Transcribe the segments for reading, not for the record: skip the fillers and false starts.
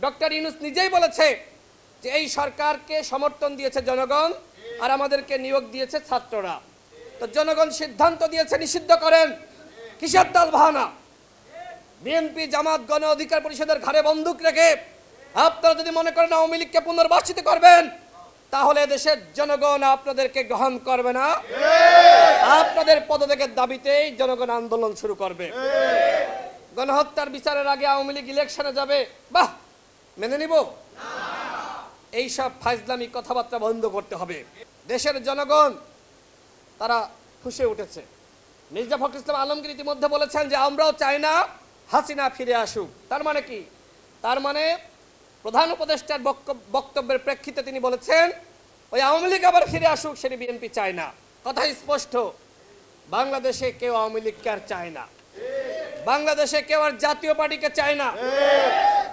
Doctor Yunus নিজেই বলেছে যে এই সরকারকে সমর্থন দিয়েছে জনগণ আর আমাদেরকে নিয়োগ দিয়েছে ছাত্ররা। তো জনগণ সিদ্ধান্ত দিয়েছে নিষিদ্ধ করেন, কিসের দল ভানা? বিএনপি জামাত গণ অধিকার পরিষদের ঘাড়ে বন্দুক রেখে আপনারা যদি মনে করেন আওয়ামী লীগকে পুনর্বাসিত করবেন, তাহলে দেশের জনগণ আপনাদেরকে গ্রহণ করবে না। আপনাদের পদত্যাগের দাবিতেই জনগণ আন্দোলন শুরু করবে। গণহত্যার বিচারের আগে আওয়ামী লীগ ইলেকশনে যাবে, বাহ, মেনে নিব? এইসব ফাজলামি কথাবার্তা বন্ধ করতে হবে। দেশের জনগণ তারা ফুঁসে উঠেছে। মির্জা ফখরুল ইসলাম আলমগীর ইতিমধ্যে বলেছেন যে আমরাও চাই না হাসিনা ফিরে আসুক। তার মানে কি? তার মানে প্রধান উপদেষ্টার বক্তব্যের প্রেক্ষিতে তিনি বলেছেন ওই আওয়ামী লীগ আবার ফিরে আসুক, সেটি বিএনপি চায় না। কথা স্পষ্ট, বাংলাদেশে কেউ আওয়ামী লীগকে আর চায় না, বাংলাদেশে কেউ আর জাতীয় পার্টিকে চায় না,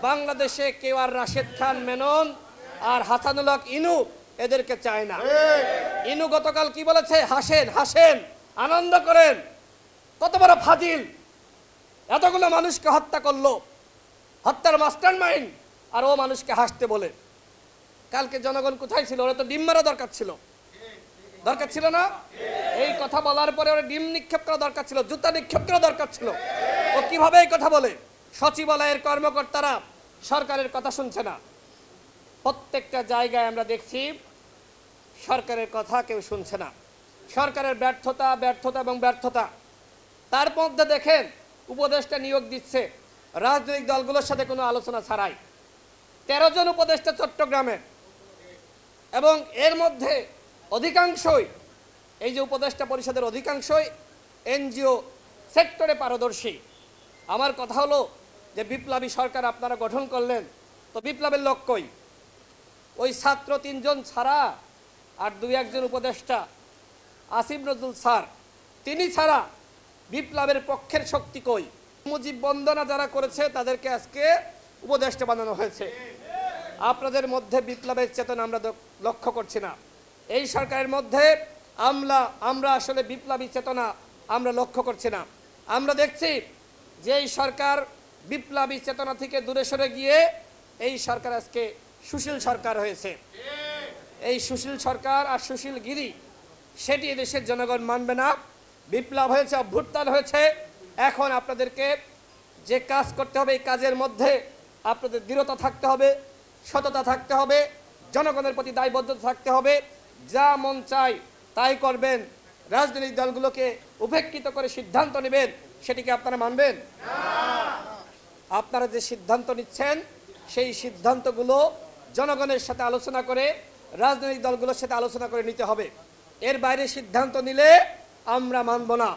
বাংলাদেশে কেউ আর রাশেদ খান মেনন আর হাসানুল হক ইনু এদেরকে চায় না। ইনু গতকাল কি বলেছে? হাসেন হাসেন, আনন্দ করেন। কত বড় ফাজিল! এতগুলো মানুষকে হত্যা করলো, হত্যার মাস্টার মাইন্ড, আর ও মানুষকে হাসতে বলে। কালকে জনগণ কোথায় ছিল? ওরা তো ডিম মারা দরকার ছিল, দরকার ছিল না? এই কথা বলার পরে ওরা ডিম নিক্ষেপ করা দরকার ছিল, জুতা নিক্ষেপ করা দরকার ছিল। ও কিভাবে এই কথা বলে? সচিবালয়ের কর্মকর্তারা সরকারের কথা শুনছে না। প্রত্যেকটা জায়গায় আমরা দেখছি সরকারের কথা কেউ শুনছে না। সরকারের ব্যর্থতা ব্যর্থতা এবং ব্যর্থতা। তার মধ্যে দেখেন উপদেষ্টা নিয়োগ দিচ্ছে রাজনৈতিক দলগুলোর সাথে কোনো আলোচনা ছাড়াই। 13 জন উপদেষ্টা চট্টগ্রামে, এবং এর মধ্যে অধিকাংশই, এই যে উপদেষ্টা পরিষদের অধিকাংশই এনজিও সেক্টরে পারদর্শী। আমার কথা হলো যে বিপ্লবী সরকার আপনারা গঠন করলেন, তো বিপ্লবের লক্ষ্যই ওই ছাত্র 3 জন ছাড়া আর 2-1 জন উপদেষ্টা, আসিফ নজরুল স্যার, তিনি ছাড়া বিপ্লবের পক্ষের শক্তি কই? মুজিব বন্দনা যারা করেছে তাদেরকে আজকে উপদেষ্টা বানানো হয়েছে। আপনাদের মধ্যে বিপ্লবের চেতনা আমরা লক্ষ্য করছি না। এই সরকারের মধ্যে আমরা আসলে বিপ্লবী চেতনা আমরা লক্ষ্য করছি না। আমরা দেখছি যে এই সরকার বিপ্লবী চেতনা থেকে দূরে সরে গিয়ে এই সরকার আজকে সুশীল সরকার হয়েছে। এই সুশীল সরকার আর সুশীলগিরি সেটি দেশের জনগণ মানবে না। বিপ্লব হয়েছে, অভ্যুত্থান হয়েছে। এখন আপনাদেরকে যে কাজ করতে হবে, এই কাজের মধ্যে আপনাদের দৃঢ়তা থাকতে হবে, সততা থাকতে হবে, জনগণের প্রতি দায়বদ্ধতা থাকতে হবে। যা মন চায় তাই করবেন, রাজনৈতিক দলগুলোকে উপেক্ষিত করে সিদ্ধান্ত নেবেন, সেটিকে আপনারা মানবেন? আপনারা যে সিদ্ধান্ত নিচ্ছেন সেই সিদ্ধান্তগুলো জনগণের সাথে আলোচনা করে, রাজনৈতিক দলগুলোর সাথে আলোচনা করে নিতে হবে। এর বাইরে সিদ্ধান্ত নিলে আমরা মানব না।